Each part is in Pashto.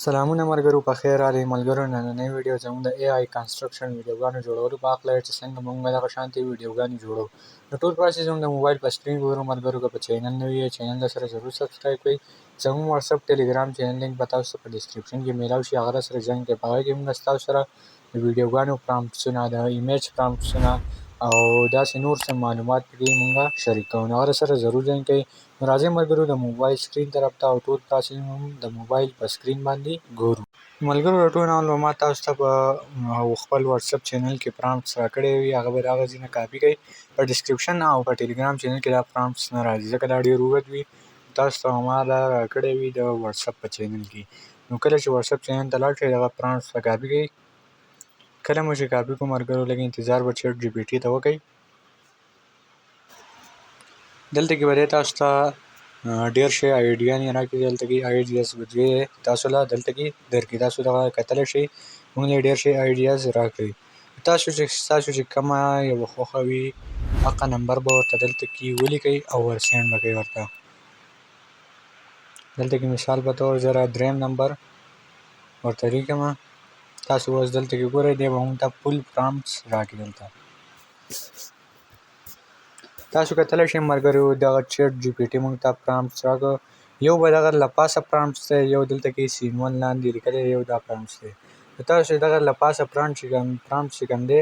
سلامونه ملګرو، په خیر راغلئ ملګرو. نننۍ ویډیو زموږ د AI کنسټرکشن ویډیوګانو جوړولو په هکله چې څنګه موږ دغه شانتې ویډیوګانې جوړوو. د ټول پروسس زموږ د موبایل په سکرین ګورو ملګرو. که په چینل نوي یې چینل سره ضرور سبسکرایب کړئ. زموږ واتساپ ټلګرام چینل لینک به تاسو ته په ډسکرپشن کې میلاو شي، هغه سره جوین کړئ. په هغې کې موږ ستاسو سره د ویډیوګانو پرامپټسونه، د ایمیج پرامپټسونه او داسې نور څه معلومات پکې موږ شریک کوو، نو هغه سره ضرور جوین کړئ. نو راځئ ملګرو د موبایل سکرین طرف ته، او ټول پروسس هم د موبایل په سکرین باندې ګورو. ملګرو د ټول نه ما تاسو ته په خپل واتساپ چینل کې پرامپټس راکړی وي، هغه به د هغه ځای نه کاپي کړئ. په ډسکرپشن او په ټلګرام چینل کې دا پرامپټس نه راځي، ځکه دا ډېر اوږد وي. تاسو ته ما دا راکړی وي د واتساپ په چینل کې. نو کله چې واتساپ چینل ته لاړ شئ، دغه پرامپټس ته کاپي کړئ. کله مو چې کاپي کړو ملګرو، لږ انتظار به چیټ جی پي ټي ته وکړئ. دلته کې به دی تاسو ته ډېر شی آیډیاګانې راکړي. دلته کې آیډیاز به دوی تاسو له دلته کې درکړي. تاسو دغه کتلی شئ، موږ له ډېر شی آیډیاز راکړي. ستاسو چې کومه یوه خوښه وي هغه نمبر به ورته دلته کې ولیکئ او ور سینډ به کړئ ورته. دلته کې مثال په طور زه دریم نمبر ورته لیکمه. تاسو اوس دلته کې ګورئ، دی به موږ ته فول پرامپټس راکړي. دلته تاسو کتلی شئ ملګرو، دغه چیټ جی پي ټي موږ ته پرامپټس راکړ. یو به دغه له پاسه پرامپټس دی، یو دلته کې سین 1 لاندې لیکلی دی، یو دا پرامپټس دی. تاسو چې دغه له پاسه پرامپټ چې کوم دی،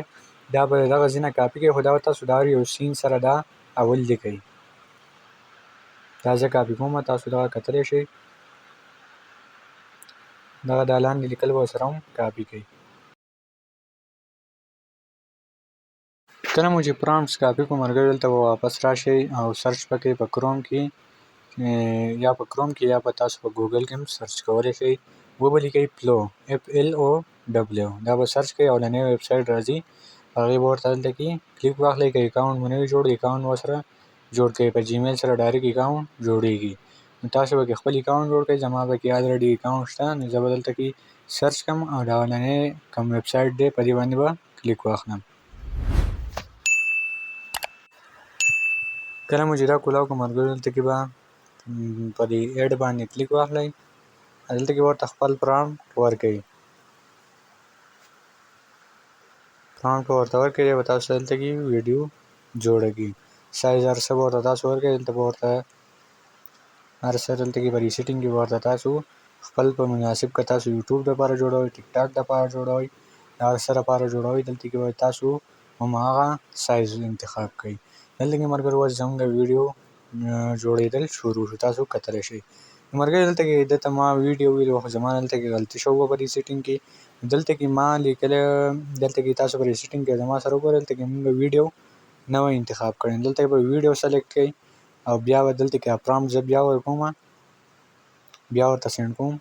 دا به دغه ځای نه کاپي کړئ، خو دا به تاسو د هر یو سین سره دا اول لیکئ. دا زه کاپي کوم، تاسو دغه کتلی شئ. دغه دا لاندې لیکل به ورسره هم کاپي کړئ. کله مو چې پرامپټس کاپي کړو ملګرو، دلته به واپس راشئ او سرچ وکړئ په کروم کې، یا په کروم کې یا په تاسو په ګوګل کې هم سرچ کولی شئ. وبه لیکئ پلو، FLOW. دا به سرچ کړئ، اولنۍ ویب سایټ راځي، هغې به ورته دلته کې کلیک واخلئ. که اکاونټ مو نوي جوړ، اکاونټ ورسره جوړ کړئ. په جیمیل سره ډایرکټ اکاونټ جوړېږي. نو تاسو به خپل اکاونټ جوړ کړئ. زما به کې الریډي اکاونټ شته، نو زه به دلته کې سرچ کړم او دا اولنۍ کوم ویب سایټ دی په دې باندې به کلیک واخلم. کله مو چې دا کولاو کړو ملګرو، دلته کې به په دې ایډ باندې کلیک واخلئ. دلته کې ورته خپل پرامپټ ورکړئ. پرامپټ ورته ورکړئ، دی به تاسو دلته کې ویډیو جوړه کړي. سایز هر څه به ورته تاسو ورکړئ. دلته به ورته هر څه دلته کې په ریسیټینګ کې به ورته تاسو خپل په مناسب، که تاسو یوټیوب دپاره جوړوئ، ټیک ټاک دپاره جوړوئ، د هر څه دپاره جوړوئ، دلته کې به تاسو هماغه سایز انتخاب کړئ. دلته کې ملګرو اوس زموږ ویډیو جوړېدل شروع شو، تاسو کتلی شئ. ملګرو دلته کې دته ما ویډیو ویلو، خو زما دلته کې غلطي شوې په ریسیټینګ کې. دلته کې ما لیکلی، دلته کې تاسو په ریسیټینګ کې زما سره وګورئ، دلته کې موږ ویډیو نوی انتخاب کړی. دلته به ویډیو سلیکټ کړئ او بیا به دلته کې پرامپټ زه بیا ورکوم، بیا ورته سینډ کوم.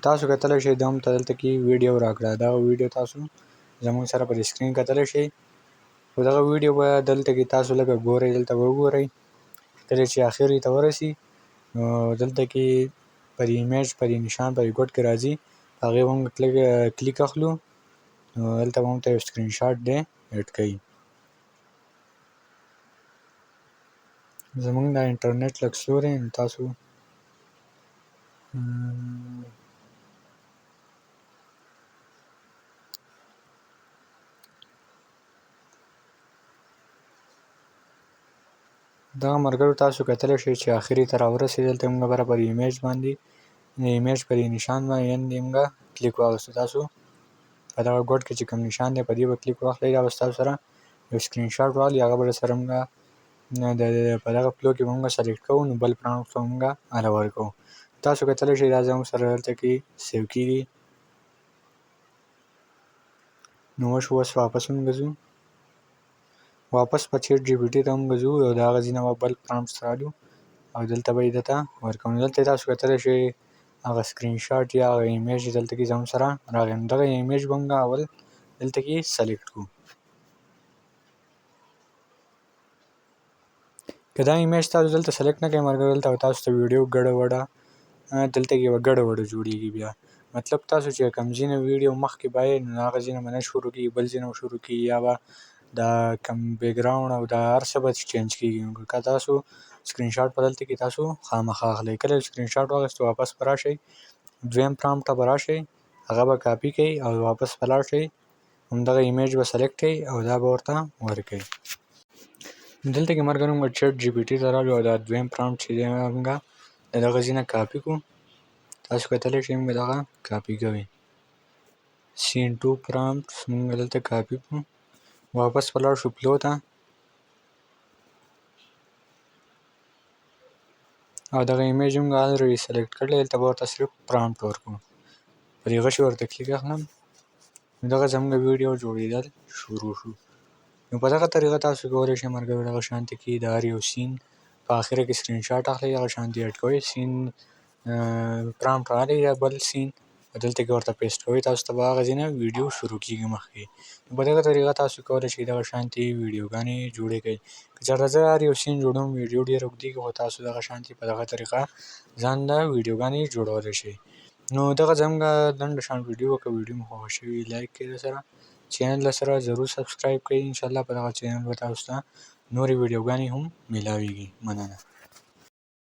تاسو کتلی شئ دا هم دلته کې ویډیو راکړه. دغه ویډیو تاسو زموږ سره پر سکرین کتلی شئ. خو دغه ویډیو به دلته کې تاسو لږه ګورئ، دلته به وګورئ. کله چې اخر ته ورسي، نو دلته کې پر ایمیج پر نشان پر ګوټ کې راځي، هغې به موږ کلیک اخلو. نو دلته به موږ ته یو سکرین شاټ دی ایډ کوي. زموږ دا انټرنیټ لږ سلو دی، نو تاسو دغه ملګرو تاسو کتلی شئ چې اخري ته راورسېدل. دلته موږ بره پر ایمیج باندې، ایمیج پر نشان باندې موږ کلیک واخیستو. تاسو په دغه ګوټ کې چې کوم نشان دی په دې به کلیک واخلئ. دا به ستاسو سره یو سکرین شاټ واخلي، هغه به درسره موږ په دغه پلو کې به موږ سلیکټ کوو، نو بل پرامپټ به موږ هله ورکوو. تاسو کتلی شئ دا زموږ سره دلته کې سیو کېږي. نو اوس واپس موږ ځو، واپس په چیټ جی پي ټي ته موږ ځو او د هغه ځای نه به بل پرامپټس رالو او دلته به یې درته ورکوو. نو دلته تاسو کتلی شئ هغه سکرین شاټ یا هغه ایمیج دلته کې زموږ سره راغی. نو دغه ایمیج به موږ اول دلته کې سلیکټ کړو. که دا ایمیج تاسو دلته سلیکټ نه کړئ ملګرو، دلته به تاسو ته ویډیو ګډه وډه دلته کې به ګډه وډه جوړېږي. بیا مطلب تاسو چې کوم ځای نه ویډیو مخکې بایئ، نو هغه ځای نه به نه شروع کېږي، بل ځای نه به شروع کېږي، یا به دا کوم بیکګراونډ او دا هر څه به چینج کېږي. نو که تاسو سکرین شاټ په دلته کې تاسو خامخا اخلئ. کله چې سکرین شاټ واخیستو واپس به راشئ، دویم پرامپټ ته به راشئ، هغه به کاپي کړئ او واپس به لاړ شئ، همدغه ایمیج به سلیکټ کړئ او دا به ورته ورکړئ. دلته کې ملګرو موږ چیټ جی پي ټي ته رالو او دا دویم پرامپټ چې دی موږ د دغه ځای نه کاپي کړو. تاسو کتلی شئ موږ دغه کاپي کوي. سین 2 پرامپټ موږ دلته کاپي کړو، واپس به لاړ شو پلو ته او دغه ایمیج موږ الریډي سلیکټ کړی، دلته به ورته صرف پرامپټ ورکړو. په دې غشي ورته کلیک اخلم، نو دغه زموږ ویډیو جوړېدل شروع شو. نو په دغه طریقه تاسو کولی شئ ملګرو دغه شانتې کې د هر یو سین په آخره کې سکرین شاټ اخلئ، دغه شانتې اډ کوئ، سین پرامپټ راغلی یا بل سین دلته کې ورته پیسټ کوئ، تاسو ته به هغه ځای نه ویډیو شروع کېږي مخکې. نو په دغه طریقه تاسو کولی شئ دغه شانتې ویډیوګانې جوړې کړئ. که چېرته زه هر یو سین جوړوم ویډیو ډېره اوږدېږي، خو تاسو دغه شانتې په دغه طریقه ځان له ویډیوګانې جوړولی شئ. نو دغه زموږ لنډه شان ویډیو وه. که ویډیو مو خوښه شوې لایک کړئ، درسره چینل درسره ضرور سبسکرایب کړئ. انشاءالله په دغه چینل به تاسو ته نورې ویډیوګانې هم میلاویږي. مننه.